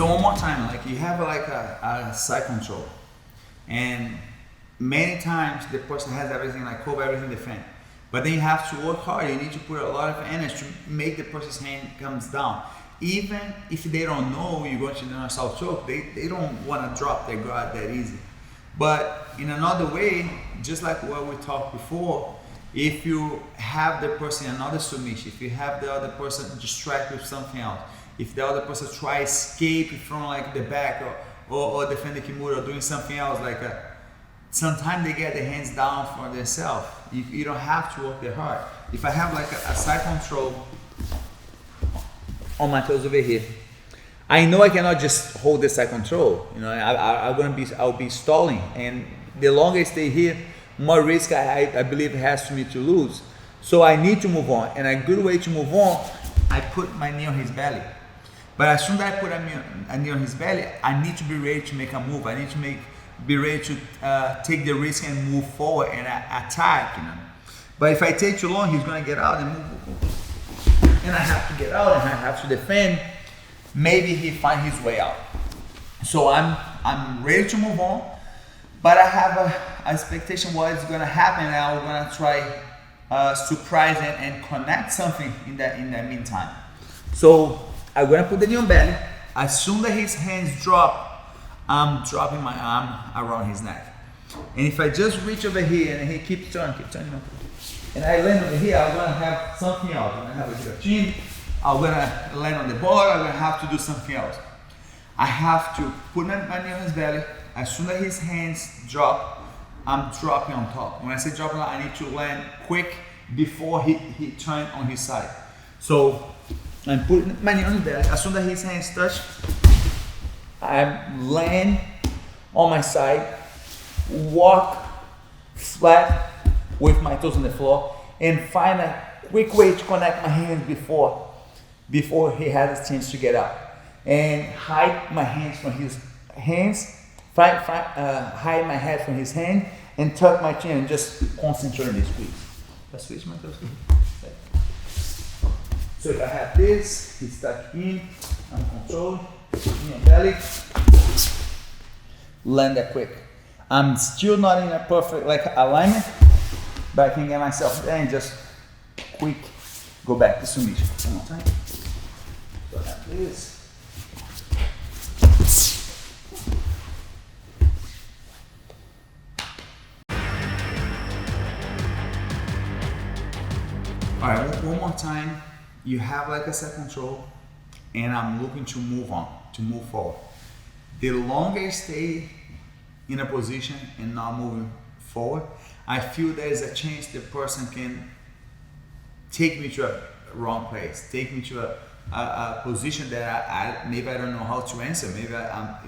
So one more time, like you have like a side control, and many times the person has everything like cover everything defend, but then you have to work hard. You need to put a lot of energy to make the person's hand comes down. Even if they don't know you're going to do an assault choke, they don't want to drop their guard that easy. But in another way, just like what we talked before, if you have the person in another submission, if you have the other person distracted with something else, if the other person try escape from like the back or defend the kimura or doing something else, like sometimes they get their hands down for themselves. You don't have to work their hard. If I have like a side control on my toes over here, I know I cannot just hold the side control. You know, I'll be stalling, and the longer I stay here, more risk I believe it has to me to lose. So I need to move on, and a good way to move on, I put my knee on his belly. But as soon as I put a knee on his belly, I need to be ready to make a move. I need to be ready to take the risk and move forward and attack. You know. But if I take too long, he's gonna get out and move, and I have to get out and I have to defend. Maybe he find his way out. So I'm ready to move on, but I have a expectation what is gonna happen, and I'm gonna try surprise and connect something in that meantime. So I'm gonna put the knee on belly. As soon as his hands drop, I'm dropping my arm around his neck. And if I just reach over here and he keeps turning, and I land over here, I'm gonna have something else. I'm gonna have a guillotine. I'm gonna land on the ball. I'm gonna have to do something else. I have to put my knee on his belly. As soon as his hands drop, I'm dropping on top. When I say dropping, I need to land quick before he turn on his side. So I'm putting my knee on his belly. As soon as his hands touch, I land on my side, walk flat with my toes on the floor, and find a quick way to connect my hands before he has a chance to get up, and hide my hands from his hands, hide my head from his hand, and tuck my chin and just concentrate on the squeeze. Let's switch my toes. So if I have this, he's tucked in, I'm controlled, knee on belly, land that quick. I'm still not in a perfect alignment, but I can get myself there and just quick go back to submission. One more time. So I have this. All right, one more time. You have like a set control, and I'm looking to move forward. The longer I stay in a position and not moving forward, I feel there is a chance the person can take me to a wrong place, take me to a position that I maybe I don't know how to answer, maybe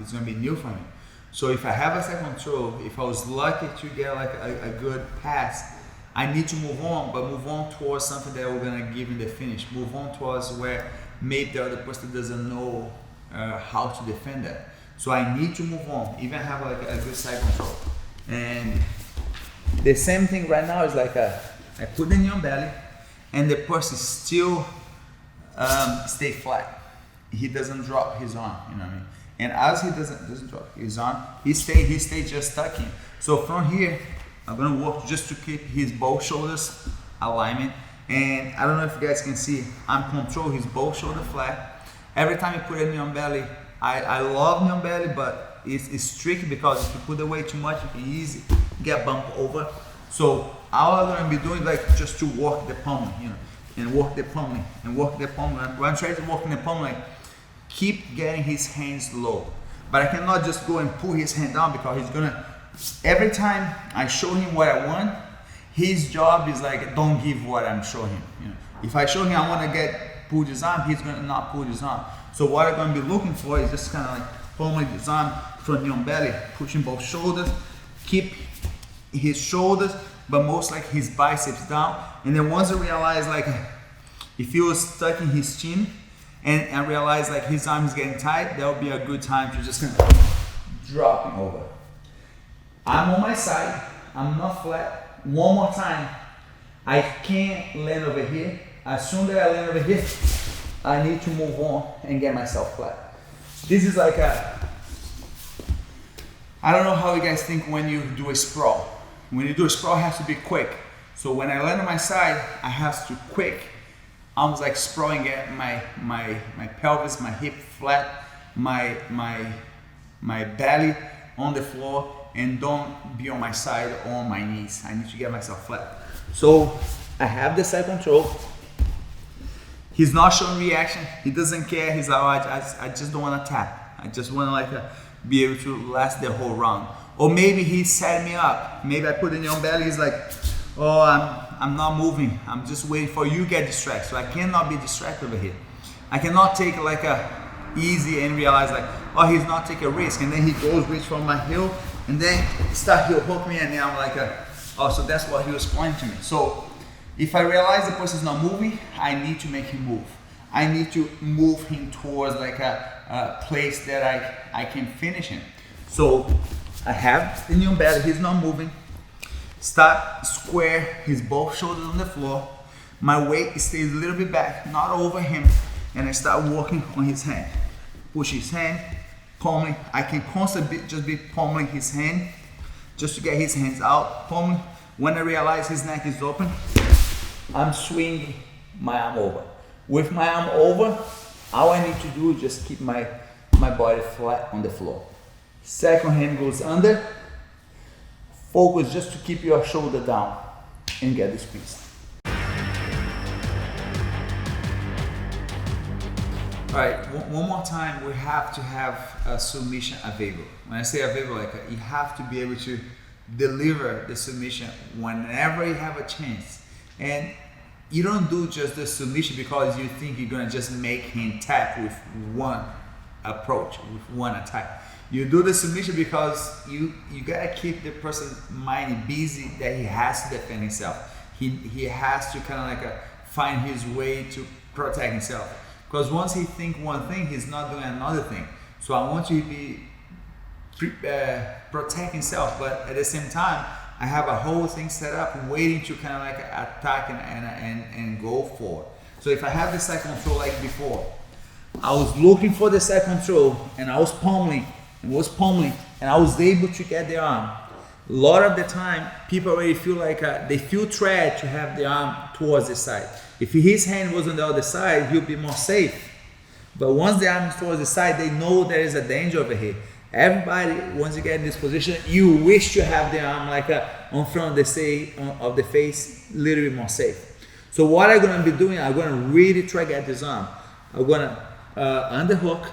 it's gonna be new for me. So if I have a set control, if I was lucky to get like a good pass, I need to move on, but move on towards something that we're gonna give in the finish. Move on towards where maybe the other person doesn't know how to defend that. So I need to move on, even have like a good side control. And the same thing right now is like I put the knee on belly, and the person still stay flat. He doesn't drop his arm, you know what I mean? And as he doesn't drop his arm, he stay just tucking. So from here, I'm gonna work just to keep his both shoulders alignment. And I don't know if you guys can see, I'm control his both shoulder flat. Every time you put a knee on belly, I love knee on belly, but it's tricky because if you put the weight too much, you can easily get bumped over. So all I'm gonna be doing is like just to work the pummeling, you know, and work the pummeling and work the pummeling. When I'm trying to work in the pummeling, keep getting his hands low. But I cannot just go and pull his hand down because he's gonna, every time I show him what I want, his job is like, don't give what I'm showing him. You know, if I show him I want to pull his arm, he's gonna not pull his arm. So what I'm gonna be looking for is just kind of like pummeling his arm, front knee on belly, pushing both shoulders, keep his shoulders, but most like his biceps down. And then once I realize like, if he was stuck in his chin, and I realize like his arm is getting tight, that would be a good time to just kind of drop him over. I'm on my side, I'm not flat. One more time, I can't land over here. As soon as I land over here, I need to move on and get myself flat. This is like I don't know how you guys think when you do a sprawl. When you do a sprawl, it has to be quick. So when I land on my side, I have to quick, almost like sprawling, get my pelvis, my hip flat, my belly on the floor, and don't be on my side or on my knees. I need to get myself flat. So I have the side control. He's not showing reaction. He doesn't care. He's like, oh, I just don't want to tap. I just want to like be able to last the whole round. Or maybe he set me up. Maybe I put in your belly. He's like, oh, I'm not moving. I'm just waiting for you to get distracted. So I cannot be distracted over here. I cannot take like a easy and realize like, oh, he's not taking a risk. And then he goes reach for my heel and then start heel hook me, and then I'm like, oh, so that's what he was pointing to me. So if I realize the person is not moving, I need to make him move. I need to move him towards like a place that I can finish him. So I have the knee on belly, he's not moving. Start square, his both shoulders on the floor. My weight stays a little bit back, not over him. And I start working on his hand. Push his hand, pummeling. I can constantly just be pummeling his hand, just to get his hands out, pummeling. When I realize his neck is open, I'm swinging my arm over. With my arm over, all I need to do is just keep my body flat on the floor. Second hand goes under. Focus just to keep your shoulder down and get the squeeze. All right, one more time, we have to have a submission available. When I say available, like you have to be able to deliver the submission whenever you have a chance. And you don't do just the submission because you think you're gonna just make him tap with one approach, with one attack. You do the submission because you gotta keep the person's mind busy that he has to defend himself. He has to kind of like find his way to protect himself. Because once he thinks one thing, he's not doing another thing. So I want you to be protect himself, but at the same time, I have a whole thing set up waiting to kind of like attack and go forward. So if I have the side control like before, I was looking for the side control and I was pummeling and I was able to get the arm. A lot of the time, people already feel like they feel threat to have the arm towards the side. If his hand was on the other side, he'll be more safe. But once the arm is towards the side, they know there is a danger over here. Everybody, once you get in this position, you wish to have the arm like on front of the face, a little bit more safe. So what I'm gonna be doing, I'm gonna really try to get this arm. I'm gonna underhook,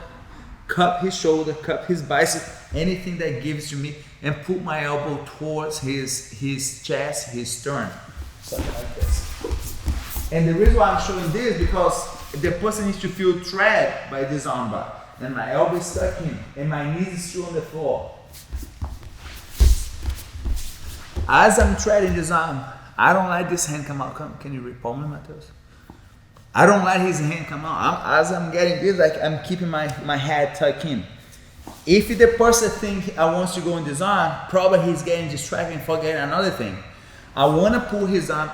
cup his shoulder, cup his bicep, anything that gives to me, and put my elbow towards his chest, his sternum, something like this. And the reason why I'm showing this is because the person needs to feel threat by this armbar. And my elbow is stuck in, and my knees is still on the floor. As I'm threading this arm, I don't let this hand come out. Can you repalm me, Matheus? I don't let his hand come out. As I'm getting this, like I'm keeping my head tucked in. If the person thinks I want to go in this arm, probably he's getting distracted and forgetting another thing. I want to pull his arm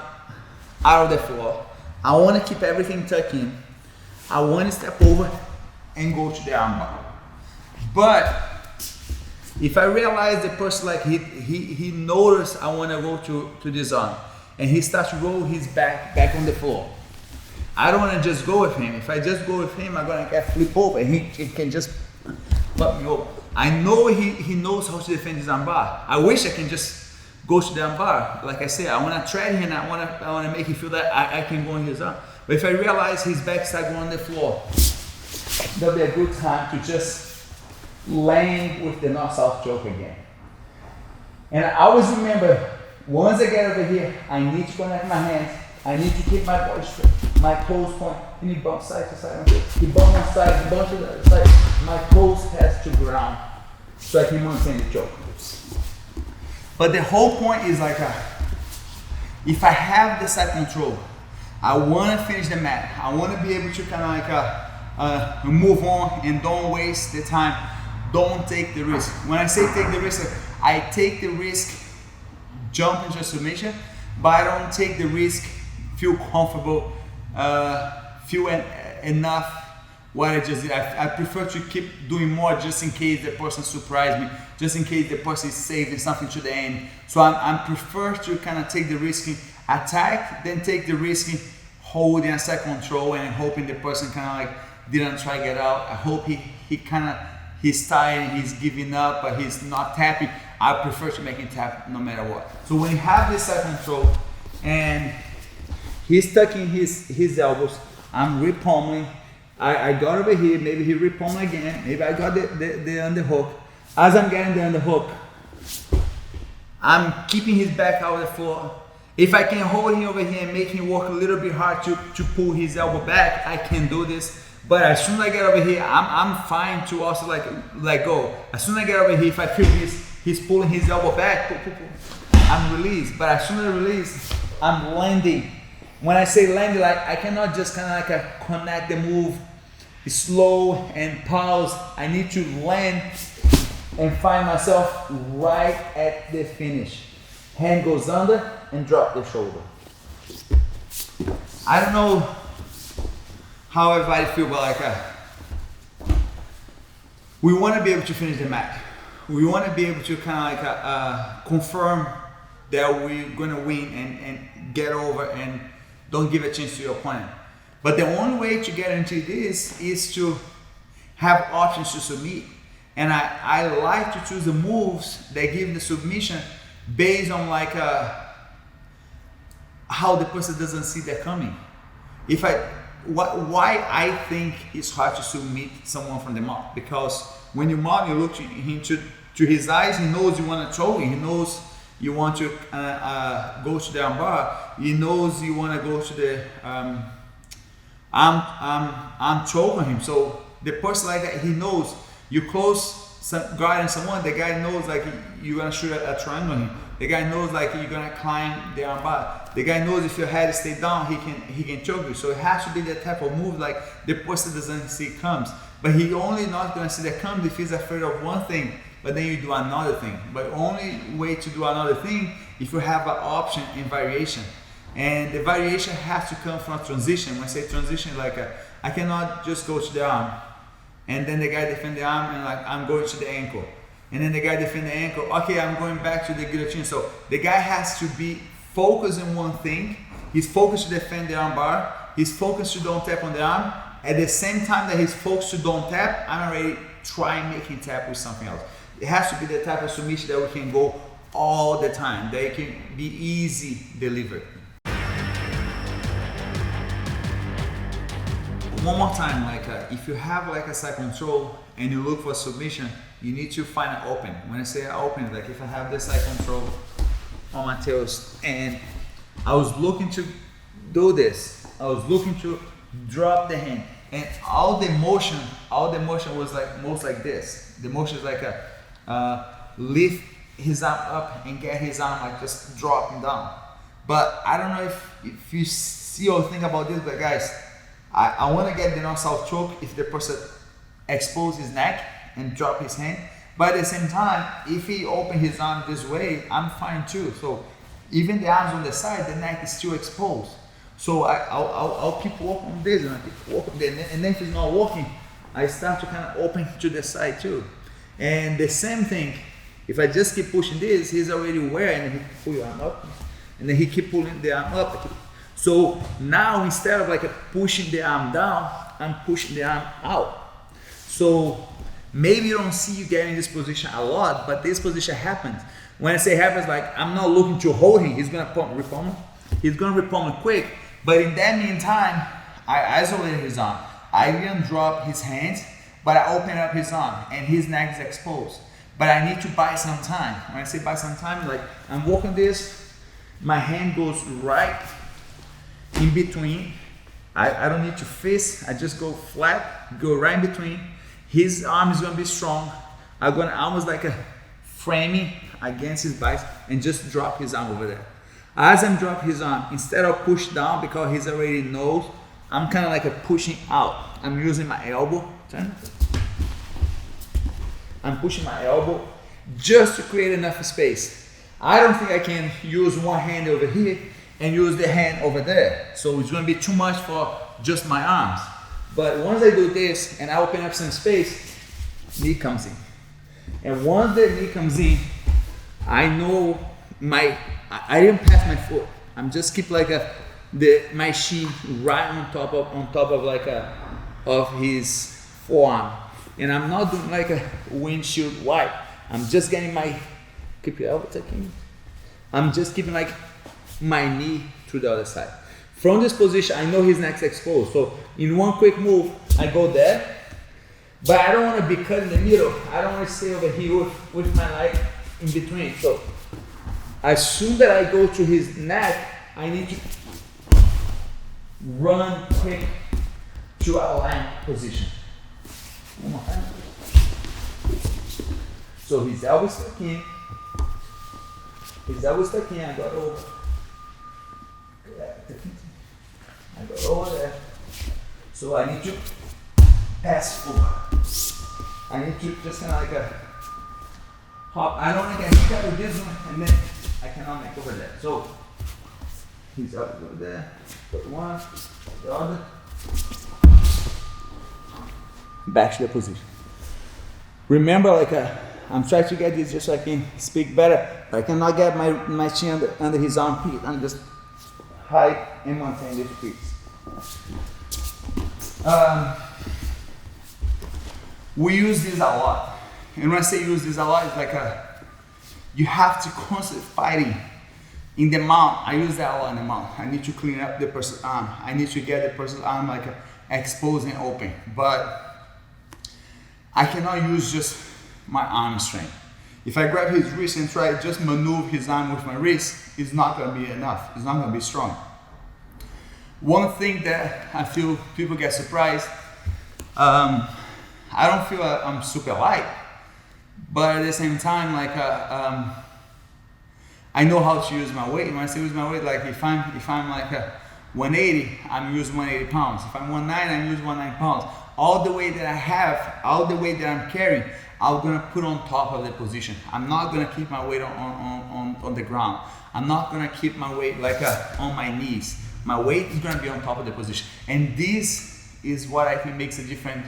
out of the floor. I want to keep everything tucked in. I want to step over and go to the armbar. But if I realize the person like he noticed I want to go to this arm and he starts to roll his back on the floor, I don't want to just go with him. If I just go with him, I'm gonna get flip over and he can just put me over. I know he knows how to defend his armbar. I wish I can just go to the armbar. Like I said, I want to thread him and I want to make him feel that I can go in his arm. But if I realize his back starts going on the floor, that'll be a good time to just land with the north-south choke again. And I always remember, once I get over here, I need to connect my hands. I need to keep my body straight, my toes point. You need bump side to side. You bump one side, you bump to the other side. My toes has to ground so I can maintain the choke. But the whole point is like, if I have the side control, I want to finish the mat. I want to be able to kind of like move on and don't waste the time. Don't take the risk. When I say take the risk, I take the risk, jump into a submission, but I don't take the risk, feel comfortable, feel enough what I just did. I prefer to keep doing more just in case the person surprised me, just in case the person is saving something to the end. So I prefer to kind of take the risky attack, then take the risky holding a set control and hoping the person kind of like didn't try to get out. I hope he's tired, he's giving up, but he's not tapping. I prefer to make him tap no matter what. So when you have this side control and he's tucking his elbows, I'm repommeling. I got over here, maybe he repommeled again, maybe I got the underhook. As I'm getting the underhook, I'm keeping his back out of the floor. If I can hold him over here and make him work a little bit hard to pull his elbow back, I can do this. But as soon as I get over here, I'm fine to also like let go. As soon as I get over here, if I feel he's pulling his elbow back, I'm released. But as soon as I release, I'm landing. When I say landing, like I cannot just kind of like connect the move slow and pause. I need to land and find myself right at the finish. Hand goes under and drop the shoulder. I don't know how everybody feel, but like we want to be able to finish the match. We want to be able to kind of like confirm that we're gonna win and get over and don't give a chance to your opponent. But the only way to get into this is to have options to submit. And I like to choose the moves that give the submission based on like how the person doesn't see that coming. Why I think it's hard to submit someone from the mount, because when you mount, you look to him to his eyes, he knows you want to choke him, he knows you want to go to the armbar, he knows you want to go to the I'm choking him. So the person like that, he knows you close guarding someone, the guy knows like you're gonna shoot a triangle on him. The guy knows like you're gonna climb the armbar. The guy knows if your head stay down, he can choke you. So it has to be that type of move like the person doesn't see comes. But he only not gonna see that comes if he's afraid of one thing, but then you do another thing. But only way to do another thing if you have an option and variation. And the variation has to come from transition. When I say transition, like I cannot just go to the arm and then the guy defend the arm and like I'm going to the ankle. And then the guy defend the ankle, okay, I'm going back to the guillotine. So the guy has to be focused on one thing. He's focused to defend the arm bar. He's focused to don't tap on the arm. At the same time that he's focused to don't tap, I'm already trying making tap with something else. It has to be the type of submission that we can go all the time. That it can be easy delivered. One more time, like if you have like a side control and you look for submission, you need to find an open. When I say an open, like if I have the side control on my tails and I was looking to do this, I was looking to drop the hand, and all the motion was like most like this. The motion is like lift his arm up and get his arm like just dropping down. But I don't know if you see or think about this, but guys, I want to get the north-south choke if the person expose his neck and drop his hand. But at the same time, if he open his arm this way, I'm fine too. So even the arms on the side, the neck is still exposed. So I'll keep working on this and I keep working there. And then if it's not working, I start to kind of open to the side too. And the same thing, if I just keep pushing this, he's already aware and he pull your arm up. And then he keep pulling the arm up. So now instead of like pushing the arm down, I'm pushing the arm out. So maybe you don't see you getting this position a lot, but this position happens. When I say happens, like I'm not looking to hold him, he's gonna repommel. He's gonna repommel quick, but in that meantime, I isolated his arm. I didn't drop his hands, but I open up his arm and his neck is exposed. But I need to buy some time. When I say buy some time, like I'm walking this, my hand goes right in between. I don't need to fist, I just go flat, go right in between. His arm is gonna be strong. I'm gonna almost like a framing against his bicep and just drop his arm over there. As I'm dropping his arm, instead of push down because he's already knows, I'm kind of like a pushing out. I'm using my elbow. I'm pushing my elbow just to create enough space. I don't think I can use one hand over here and use the hand over there. So it's gonna be too much for just my arms. But once I do this and I open up some space, knee comes in. And once the knee comes in, I know I didn't pass my foot. I'm just keep like my shin right on top of of his forearm. And I'm not doing like a windshield wipe. I'm just getting keep your elbow tucking. I'm just keeping like my knee to the other side. From this position, I know his neck's exposed. So in one quick move, I go there, but I don't want to be cut in the middle. I don't want to stay over here with my leg in between. So as soon as I go to his neck, I need to run quick to a line position. One more time. So his elbow stuck in. I got over. I got over there. So I need to pass over. I need to just kind of like a hop. I don't want to get hit with this one and then I cannot make over there. So he's up over there. Put one, the other. Back to the position. Remember, I'm trying to get this just so I can speak better. I cannot get my chin under his armpit. I'm just high and maintain this piece. We use this a lot. And when I say use this a lot, it's you have to constantly fighting. In the mount, I use that a lot in the mount. I need to clean up the person's arm. I need to get the person's arm exposed and open. But I cannot use just my arm strength. If I grab his wrist and try to just maneuver his arm with my wrist, it's not going to be enough. It's not going to be strong. One thing that I feel people get surprised, I don't feel I'm super light, but at the same time, I know how to use my weight. When I say use my weight, if I'm 180, I'm using 180 pounds. If I'm 190, I'm using 190 pounds. All the weight that I have, all the weight that I'm carrying, I'm gonna put on top of the position. I'm not gonna keep my weight on the ground. I'm not gonna keep my weight on my knees. My weight is gonna be on top of the position. And this is what I think makes a difference,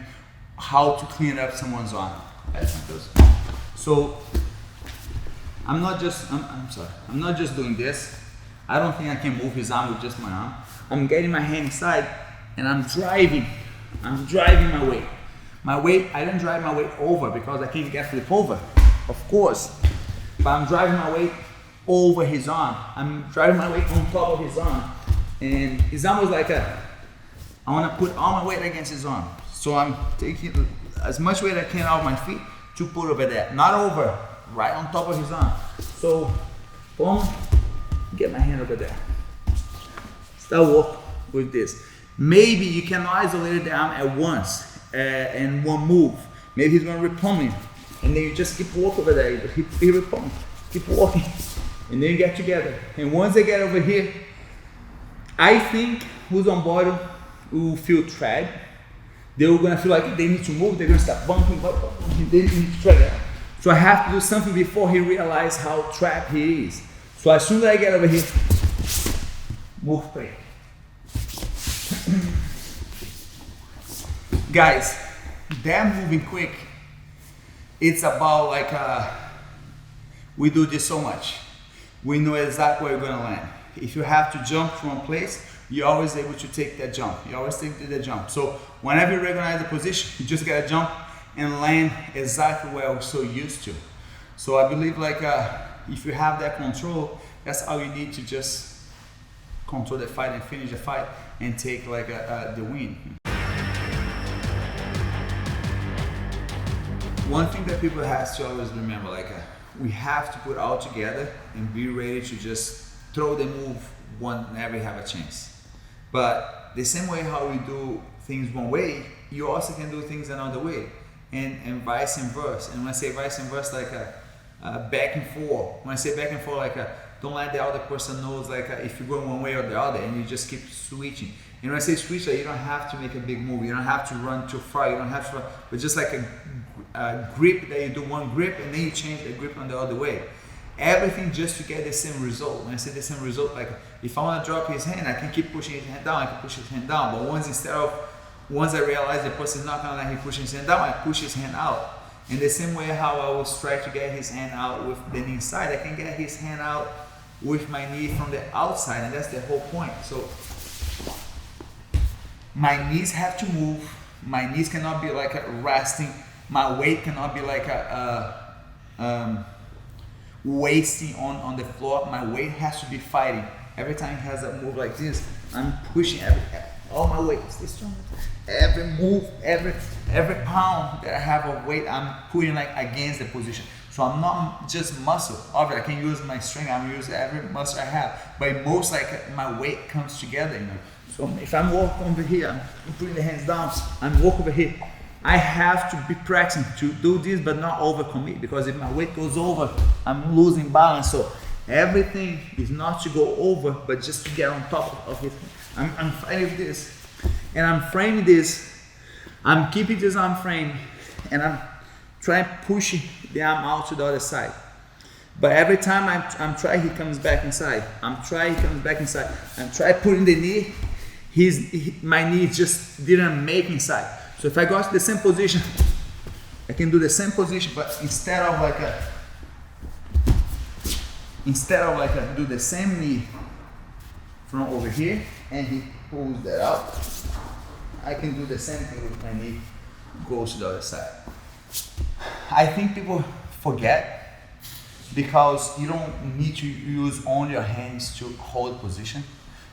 how to clean up someone's arm. So I'm not just doing this. I don't think I can move his arm with just my arm. I'm getting my hand inside and I'm driving my weight. I don't drive my weight over because I can't get flip over, of course. But I'm driving my weight over his arm. I'm driving my weight on top of his arm. And his arm was I want to put all my weight against his arm. So I'm taking as much weight I can out of my feet to put over there. Not over, right on top of his arm. So, boom, get my hand over there. Start work with this. Maybe you can isolate the arm at once and one move. Maybe he's going to repel me. And then you just keep walking over there. He repel me. Keep walking. And then you get together. And once they get over here, I think who's on board will feel trapped. They're going to feel like they need to move. They're going to start bumping. They need to try that. So I have to do something before he realizes how trapped he is. So as soon as I get over here, move quick. Guys, that moving quick, it's about we do this so much. We know exactly where you're going to land. If you have to jump from a place, you're always able to take that jump. You always take the jump. So whenever you recognize the position, you just got to jump and land exactly where we're so used to. So I believe if you have that control, that's all you need to just control the fight and finish the fight and take the win. One thing that people have to always remember, we have to put all together and be ready to just throw the move whenever you have a chance. But the same way how we do things one way, you also can do things another way, and vice versa. And when I say vice versa, back and forth. When I say back and forth, don't let the other person know if you're going one way or the other, and you just keep switching. And when I say switch, you don't have to make a big move. You don't have to run too far. You don't have to, but just a grip that you do one grip and then you change the grip on the other way. Everything just to get the same result. When I say the same result, if I want to drop his hand, I can keep pushing his hand down. I can push his hand down. But once instead of Once I realize the person is not gonna let him push his hand down, I push his hand out. In the same way how I was trying to get his hand out with the knee inside, I can get his hand out with my knee from the outside, and that's the whole point. So my knees have to move. My knees cannot be like a resting. My weight cannot be like wasting on the floor. My weight has to be fighting. Every time he has a move like this, I'm pushing all my weight. Stay strong. Every move, every pound that I have of weight, I'm putting like against the position. So I'm not just muscle. Obviously, I can use my strength. I'm using every muscle I have, but most like my weight comes together. You know. So if I'm walking over here, I'm putting the hands down. I'm walking over here. I have to be practicing to do this, but not overcommit, because if my weight goes over, I'm losing balance. So everything is not to go over, but just to get on top of it. I'm fighting with this, and I'm framing this. I'm keeping this arm frame, and I'm trying pushing the arm out to the other side. But every time I'm trying, he comes back inside. I'm trying, he comes back inside. I'm trying putting the knee. My knee just didn't make inside. So if I go to the same position, I can do the same position, but instead of do the same knee from over here, and he pulls that out, I can do the same thing with my knee, goes to the other side. I think people forget, because you don't need to use only your hands to hold position.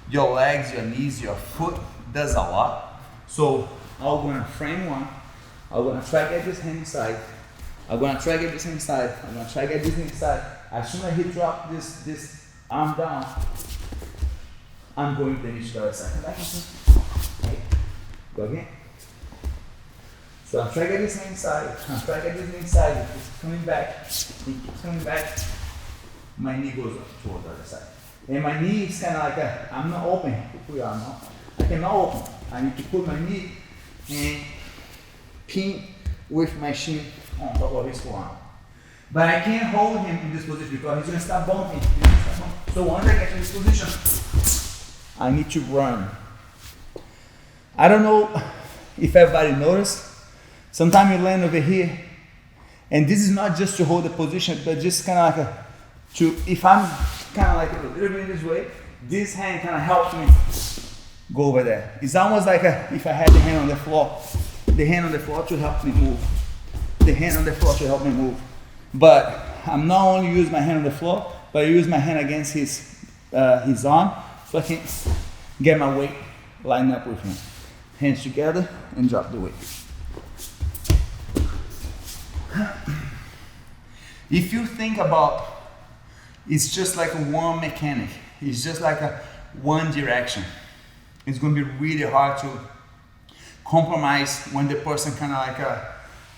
Your legs, your knees, your foot does a lot. So I'm gonna frame one. I'm gonna try to get this hand inside. I'm gonna try to get this hand inside. I'm gonna try to get this hand inside. As soon as he drop this arm down, I'm going to reach the other side. Okay. Go again. So I'm trying to get this hand inside. I'm trying to get this hand inside. It's coming back. He keeps coming back. My knee goes up towards the other side. And my knee is kind of like I'm not open. I cannot open. I need to put my knee and pin with my shin on top of his forearm. But I can't hold him in this position because he's going to start bumping. So once I get to this position, I need to run. I don't know if everybody noticed. Sometimes you land over here, and this is not just to hold the position, but just kind of like if I'm kind of like a little bit this way, this hand kind of helps me go over there. It's almost like if I had the hand on the floor to help me move. The hand on the floor to help me move. But I'm not only use my hand on the floor, but I use my hand against his arm, so I can get my weight lined up with him. Hands together and drop the weight. If you think about, it's just like one mechanic. It's just like one direction. It's going to be really hard to compromise when the person kind of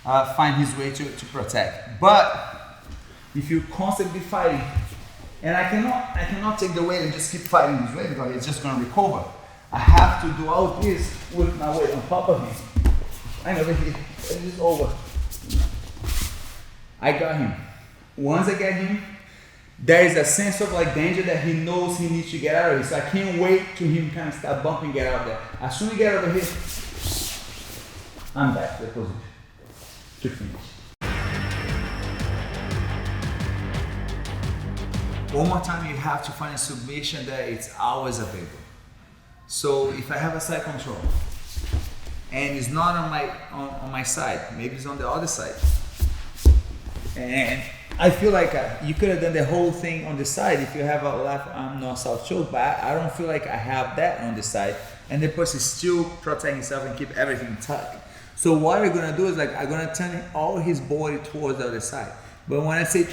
like find his way to protect. But if you constantly fighting, and I cannot take the weight and just keep fighting this way because it's just going to recover. I have to do all this with my weight on top of him. I know it is over. I got him. Once I get him, there is a sense of like danger that he knows he needs to get out of it. So I can't wait till him kind of start bumping, get out of there. As soon as he get over here, I'm back to the position to finish. One more time, you have to find a submission that it's always available. So if I have a side control and it's not on my side, maybe it's on the other side, and I feel like you could have done the whole thing on the side if you have a left arm north south choke, but I don't feel like I have that on the side, and the person still protect himself and keep everything tucked. So what I'm gonna do is like I'm gonna turn all his body towards the other side. But when I say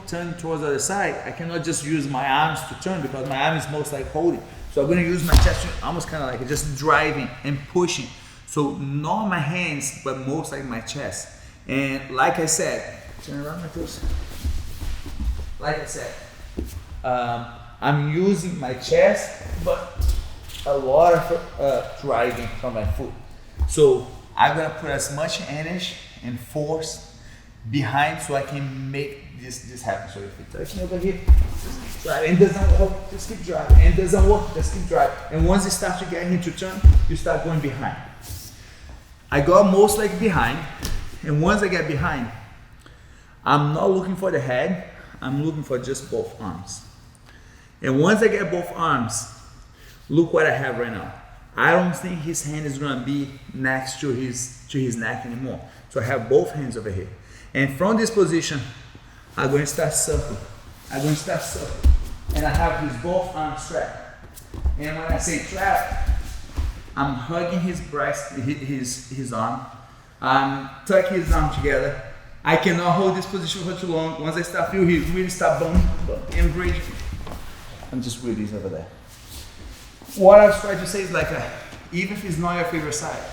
turn towards the other side, I cannot just use my arms to turn because my arm is most like holding. So I'm gonna use my chest almost kind of like just driving and pushing. So not my hands, but most like my chest. And like I said, turn around like this. Like I said, I'm using my chest, but a lot of driving from my foot. So I'm gonna put as much energy and force behind so I can make this happen. So if it touches me over here, just drive, and doesn't work, just keep driving, and doesn't work, just keep driving. And once you start to get him to turn, you start going behind. I got most like behind, and once I get behind, I'm not looking for the head, I'm looking for just both arms. And once I get both arms, look what I have right now. I don't think his hand is gonna be next to his neck anymore. So I have both hands over here. And from this position, I'm going to start circle. And I have his both arms trapped. And when I say trapped, I'm hugging his breast, his arm. I'm tucking his arm together. I cannot hold this position for too long. Once I start feel, he really start bumping and breathing. I'm just with these over there. What I was trying to say is like, even if it's not your favorite side,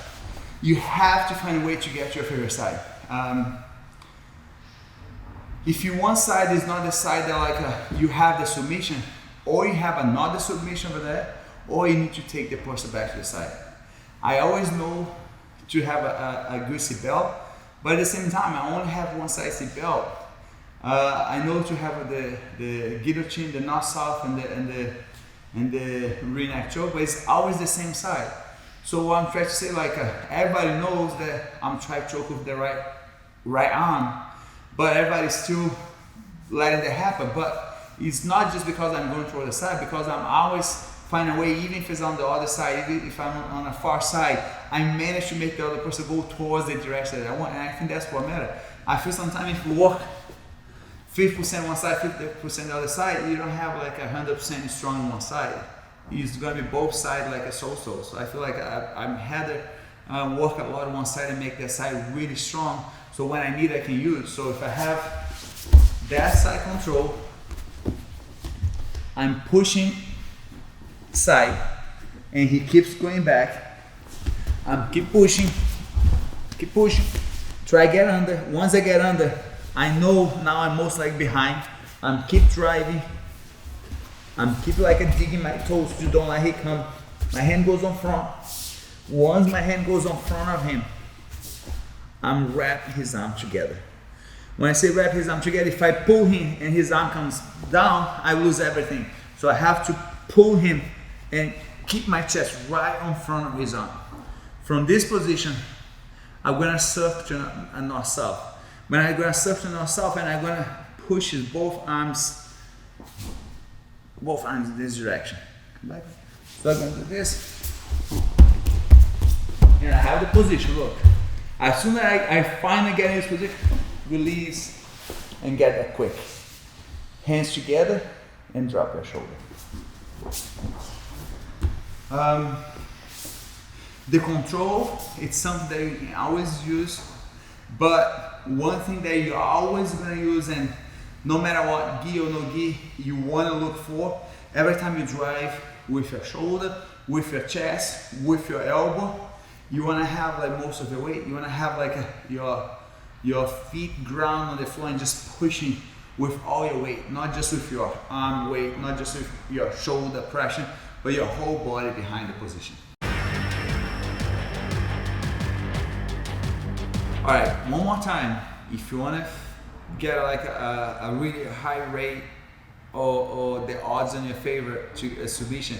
you have to find a way to get to your favorite side. If you one side is not the side that like you have the submission, or you have another submission over there, or you need to take the person back to the side. I always know to have a good seat belt, but at the same time, I only have one side seat belt. I know to have the guillotine, the north-south, and the rear neck choke, but it's always the same side. So what I'm trying to say, like everybody knows that I'm trying to choke with the right arm, but everybody's still letting that happen. But it's not just because I'm going toward the side, because I'm always find a way, even if it's on the other side, even if I'm on a far side, I manage to make the other person go towards the direction that I want, and I think that's what matters. I feel sometimes if you work 50% one side, 50% the other side, you don't have like 100% strong on one side. It's gonna be both sides like a so-so. So I feel like I'm had to work a lot on one side and make that side really strong. So when I need, I can use. So if I have that side control, I'm pushing side, and he keeps going back. I'm keep pushing, try get under. Once I get under, I know now I'm most like behind. I'm keep driving. I'm keep like digging my toes to don't let it come. My hand goes on front. Once my hand goes on front of him, I'm wrapping his arm together. When I say wrap his arm together, if I pull him and his arm comes down, I lose everything. So I have to pull him and keep my chest right on front of his arm. From this position, I'm gonna surf to a north-south. When I'm gonna surf to north-south, and I'm gonna push his both arms in this direction. Come back. So I'm gonna do this, and I have the position. Look, as soon as I finally get in this position, release and get that quick. Hands together and drop your shoulder. The control, it's something that you can always use, but one thing that you're always gonna use, and no matter what, gi or no gi, you wanna look for, every time you drive with your shoulder, with your chest, with your elbow, you wanna have like most of your weight, you wanna have like your feet ground on the floor and just pushing with all your weight, not just with your arm weight, not just with your shoulder pressure, but your whole body behind the position. All right, one more time. If you wanna get like a really high rate or the odds in your favor to a submission,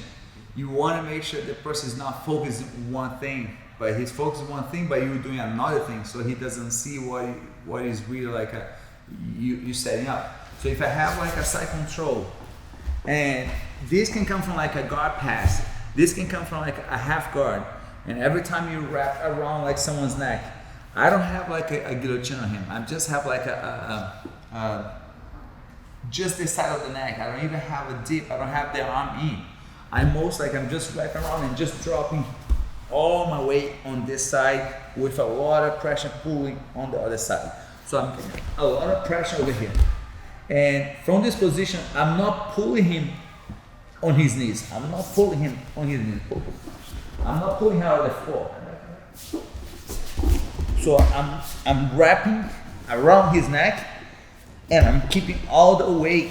you wanna make sure the person is not focused on one thing, but he's focused on one thing, but you're doing another thing, so he doesn't see what is really like you setting up. So if I have like a side control, and this can come from like a guard pass, this can come from like a half guard, and every time you wrap around like someone's neck, I don't have like a guillotine on him. I just have like just this side of the neck. I don't even have a dip. I don't have the arm in. I'm just wrapping around and just dropping all my weight on this side with a lot of pressure pulling on the other side. So I'm getting a lot of pressure over here. And from this position, I'm not pulling him on his knees. I'm not pulling him on his knees. I'm not pulling him out of the floor. So I'm wrapping around his neck, and I'm keeping all the weight,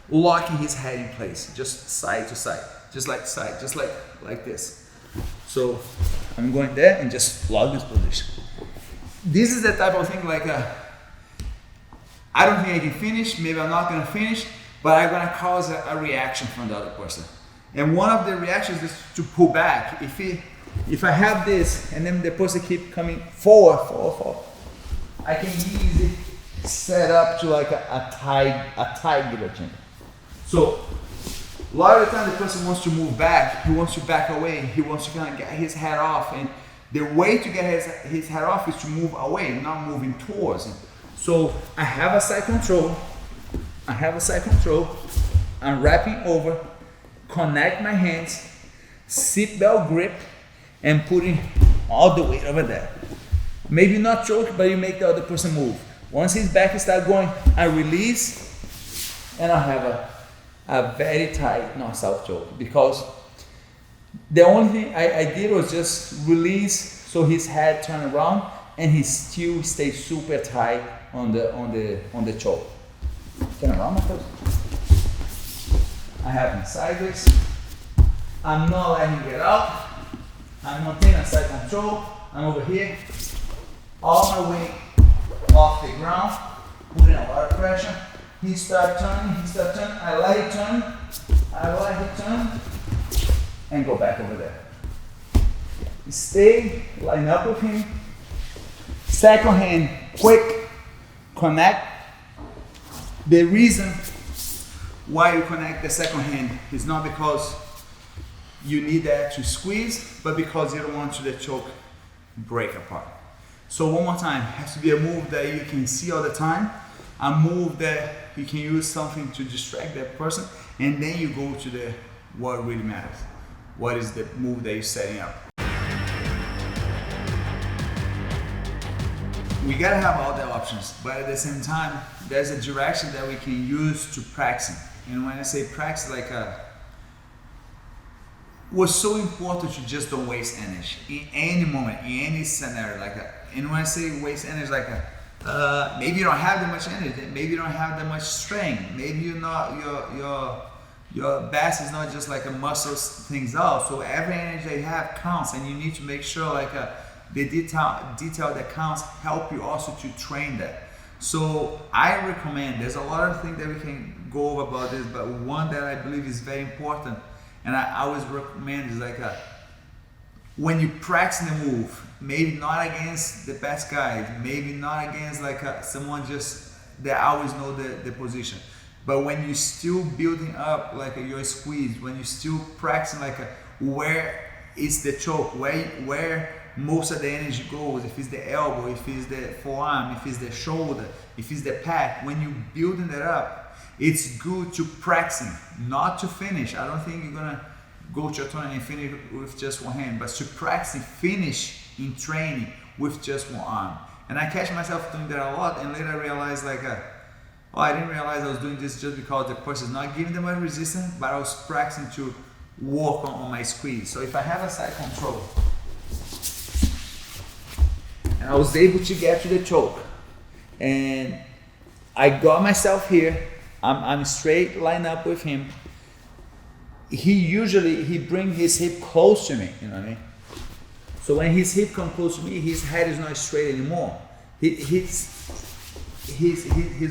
locking his head in place, just side to side, just like this. So I'm going there and just lock this position. This is the type of thing like I don't think I can finish, maybe I'm not gonna finish, but I'm gonna cause a reaction from the other person. And one of the reactions is to pull back. If he if I have this and then the person keep coming forward, I can easily set up to like a tie guillotine. So a lot of the time the person wants to move back, he wants to back away, he wants to kind of get his head off, and the way to get his head off is to move away, not moving towards him. So I have a side control, I'm wrapping over, connect my hands, seatbelt grip, and putting all the weight over there. Maybe not choke, but you make the other person move. Once his back starts going, I release, and I have a very tight north-south choke, because the only thing I did was just release so his head turned around and he still stays super tight on the choke. Turn around, my person. I have him sideways. I'm not letting him get out. I'm maintaining side control. I'm over here. All my weight off the ground, putting a lot of pressure. He start turning. I let it turn. And go back over there. Stay, line up with him. Second hand, quick, connect. The reason why you connect the second hand is not because you need that to squeeze, but because you don't want the choke break apart. So one more time, it has to be a move that you can see all the time, a move that you can use something to distract that person, and then you go to the what really matters. What is the move that you're setting up? We gotta have all the options, but at the same time, there's a direction that we can use to practice. And when I say practice, like what's so important to just don't waste energy in any moment, in any scenario like that. And when I say waste energy, like maybe you don't have that much energy, maybe you don't have that much strength, maybe you're not your best is not just like a muscle things out. So every energy that you have counts, and you need to make sure like the detail that counts help you also to train that. So I recommend, there's a lot of things that we can go over about this, but one that I believe is very important, and I always recommend, is like when you practice the move, maybe not against the best guys, maybe not against like someone just that always know the position, but when you still building up like your squeeze, when you still practicing like where is the choke, where most of the energy goes, if it's the elbow, if it's the forearm, if it's the shoulder, if it's the pec, when you building that up, it's good to practicing, not to finish. I don't think you're gonna go to a tournament and finish with just one hand, but to practice finish in training with just one arm. And I catch myself doing that a lot, and later I realized like, oh, I didn't realize I was doing this just because the person is not giving them a resistance, but I was practicing to work on my squeeze. So if I have a side control, and I was able to get to the choke, and I got myself here, I'm straight line up with him. He bring his hip close to me, you know what I mean? So when his hip comes close to me, his head is not straight anymore. His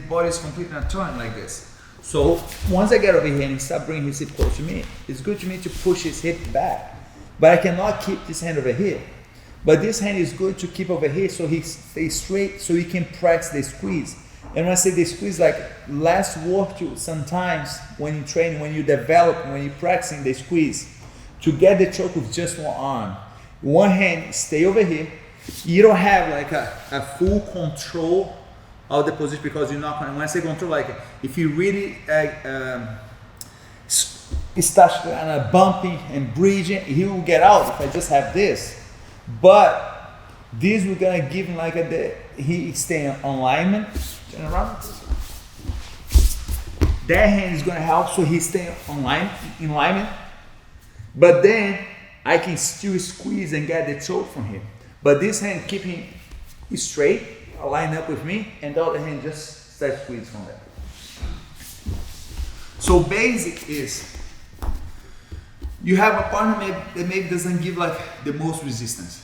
body is completely not turned like this. So once I get over here and he start bringing his hip close to me, it's good to me to push his hip back. But I cannot keep this hand over here. But this hand is good to keep over here so he stays straight, so he can practice the squeeze. And when I say the squeeze, like less work to sometimes when you train, when you develop, when you're practicing the squeeze, to get the choke with just one arm. One hand stay over here. You don't have like a full control of the position, because you're not going. When I say control, like if you really start kind of bumping and breathing, he will get out if I just have this. But this we're gonna give him like he stay on alignment. Turn around. That hand is gonna help so he stay in alignment. But then I can still squeeze and get the choke from him. But this hand keep him straight, align up with me, and the other hand just start squeeze from there. So basic is, you have a partner that maybe doesn't give like the most resistance.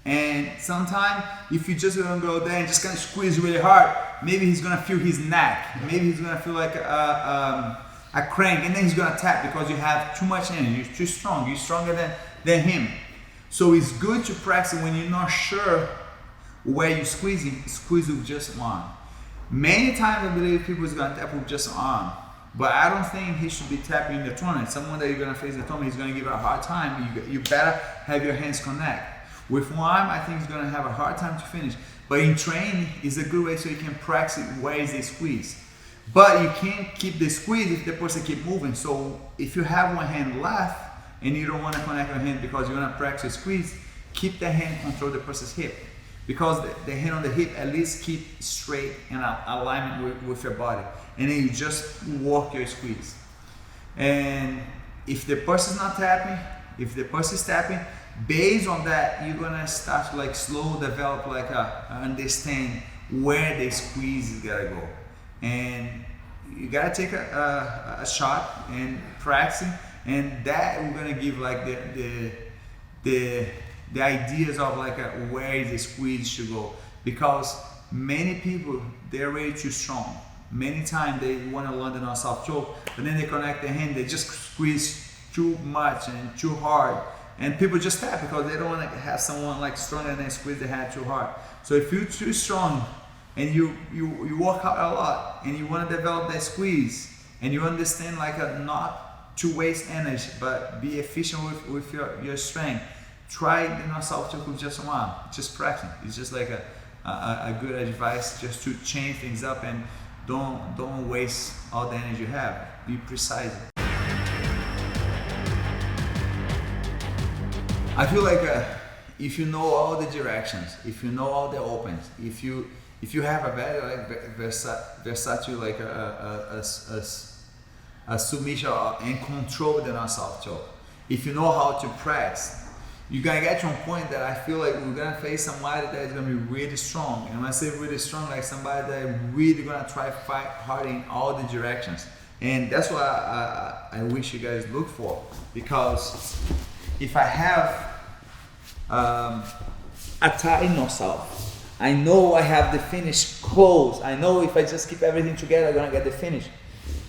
And sometimes if you just gonna go there and just kind of squeeze really hard, maybe he's gonna feel his neck, maybe he's gonna feel like a crank, and then he's gonna tap because you have too much energy, you're too strong, you're stronger than him. So it's good to practice when you're not sure where you're squeezing, squeeze with just arm. Many times I believe people is gonna tap with just arm, but I don't think he should be tapping in the tournament. Someone that you're gonna face in the tournament, he's gonna give a hard time. You better have your hands connect. With one arm, I think he's gonna have a hard time to finish. But in training, it's a good way so you can practice where is the squeeze. But you can't keep the squeeze if the person keep moving. So if you have one hand left and you don't want to connect your hand because you want to practice squeeze, keep the hand control the person's hip. Because the hand on the hip at least keep straight and alignment with your body. And then you just work your squeeze. And if the person's not tapping, if the person is tapping, based on that, you're gonna start to like slow develop like understand where the squeeze is gotta go. And you gotta take a shot and practicing, and that we're gonna give like the ideas of like where the squeeze should go, because many people they're way too strong. Many times they want to learn the non-soft choke, but then they connect the hand, they just squeeze too much and too hard, and people just tap because they don't want to have someone like stronger and then squeeze the hand too hard. So if you're too strong and you work out a lot and you want to develop that squeeze and you understand like not to waste energy but be efficient with your strength, try the non-soft choke with just one, just practice. It's just like a good advice just to change things up and don't waste all the energy you have. Be precise. I feel like if you know all the directions, if you know all the opens, if you have a very like versatile like a submission and control the non-soft choke, if you know how to practice, you're gonna get to a point that I feel like we're gonna face somebody that is gonna be really strong. And when I say really strong, like somebody that really gonna try to fight hard in all the directions. And that's what I wish you guys look for, because if I have a tight non-soft, I know I have the finish close. I know if I just keep everything together, I'm gonna get the finish.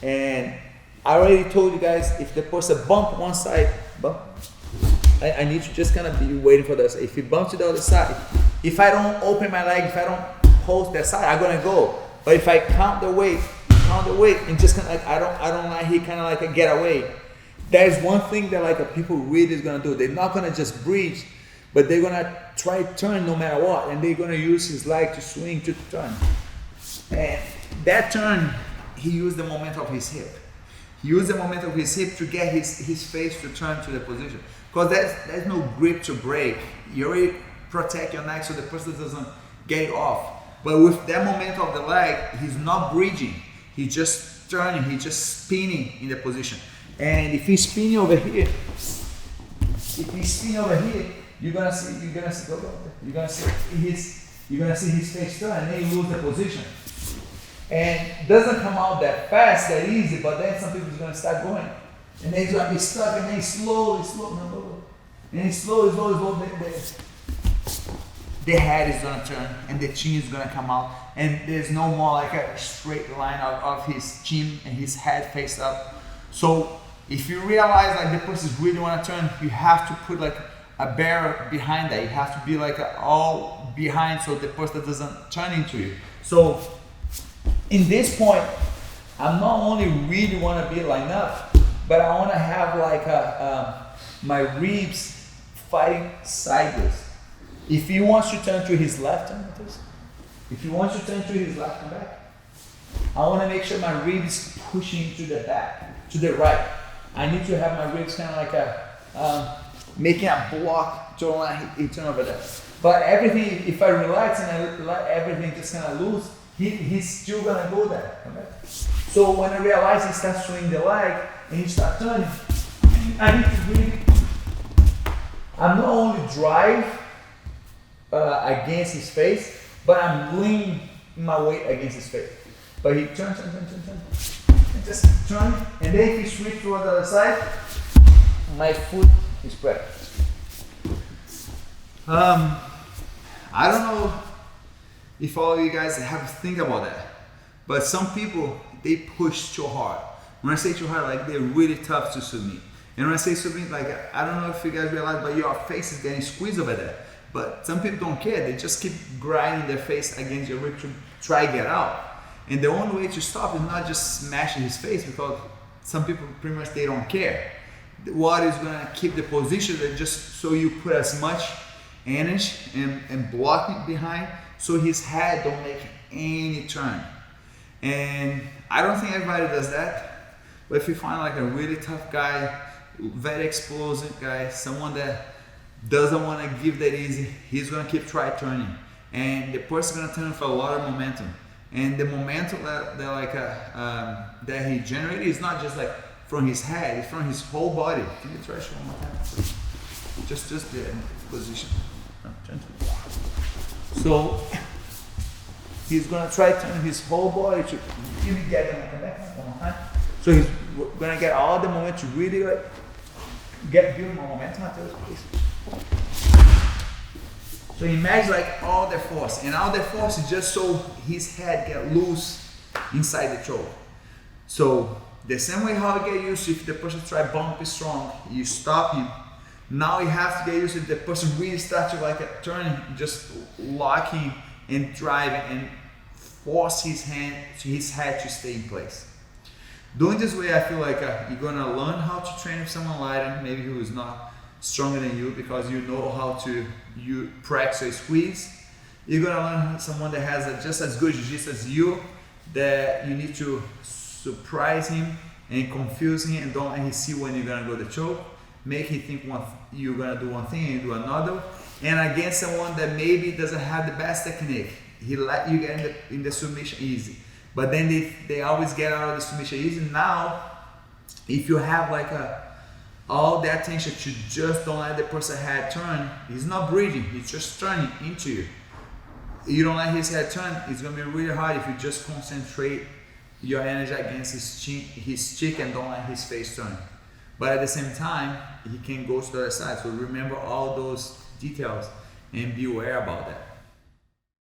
And I already told you guys, if the person bump one side, bump, I need to just kind of be waiting for this. If he bumps to the other side, if I don't open my leg, if I don't hold that side, I'm gonna go. But if I count the weight, and just kind of like, I don't like he kind of like a get away. There's one thing that like people really is gonna do. They're not gonna just breathe, but they're gonna try to turn no matter what, and they're gonna use his leg to swing to turn. And that turn, he used the momentum of his hip. He used the momentum of his hip to get his face to turn to the position. Because there's no grip to break. You already protect your neck so the person doesn't get off. But with that momentum of the leg, he's not bridging. He's just turning, he's just spinning in the position. And if he's spinning over here, you're gonna see his face turn, and then you lose the position. And it doesn't come out that fast, that easy, but then some people are gonna start going. And then he's gonna be stuck, and then slowly, and slowly, the head is gonna turn, and the chin is gonna come out, and there's no more like a straight line of his chin and his head face up. So if you realize like the person really wanna turn, you have to put like a barrier behind that. You have to be like all behind so the person doesn't turn into you. So in this point, I'm not only really wanna be lined up, but I want to have like my ribs fighting sideways. If he wants to turn to his left, turn like this. If he wants to turn to his left and back, I want to make sure my ribs pushing to the back, to the right. I need to have my ribs kind of like making a block to turn over there. But everything, if I relax and I let everything just kind of loose, he's still gonna go there. Okay? So when I realize he starts swinging the leg, and you start turning, I need to really, I'm not only drive against his face, but I'm leaning my weight against his face. But he turns, and just turn, and then if he switch to the other side, my foot is spread. I don't know if all of you guys have to think about that, but some people, they push too hard. When I say too hard, like they're really tough to submit. And when I say something like, I don't know if you guys realize, but your face is getting squeezed over there. But some people don't care. They just keep grinding their face against your rib to try to get out. And the only way to stop is not just smashing his face, because some people pretty much they don't care. What is gonna keep the position that just so you put as much energy and block it behind so his head don't make any turn. And I don't think everybody does that. But if you find like a really tough guy, very explosive guy, someone that doesn't want to give that easy, he's gonna keep try turning, and the person's gonna turn for a lot of momentum. And the momentum that he generated is not just like from his head, it's from his whole body. Can you try one more time? Just the position. So he's gonna try to turn his whole body to really get them come back one more time. So he's gonna get all the momentum to really like build more momentum. Please. So imagine like all the force, and all the force is just so his head get loose inside the choke. So the same way how you get used to, if the person try bump strong, you stop him. Now you have to get used to the person really start to like turning, just locking and driving and force his head to stay in place. Doing this way, I feel like you're gonna learn how to train with someone lighter, maybe who is not stronger than you, because you know how to practice a squeeze. You're gonna learn someone that has just as good jiu-jitsu as you, that you need to surprise him and confuse him and don't let him see when you're gonna go to choke. Make him think you're gonna do one thing and do another. And against someone that maybe doesn't have the best technique, he let you get in the submission easy. But then they always get out of the submission easy. Now, if you have like all that attention to just don't let the person head turn, he's not breathing, he's just turning into you. You don't let his head turn, it's gonna be really hard if you just concentrate your energy against his cheek and don't let his face turn. But at the same time, he can go to the other side. So remember all those details and be aware about that.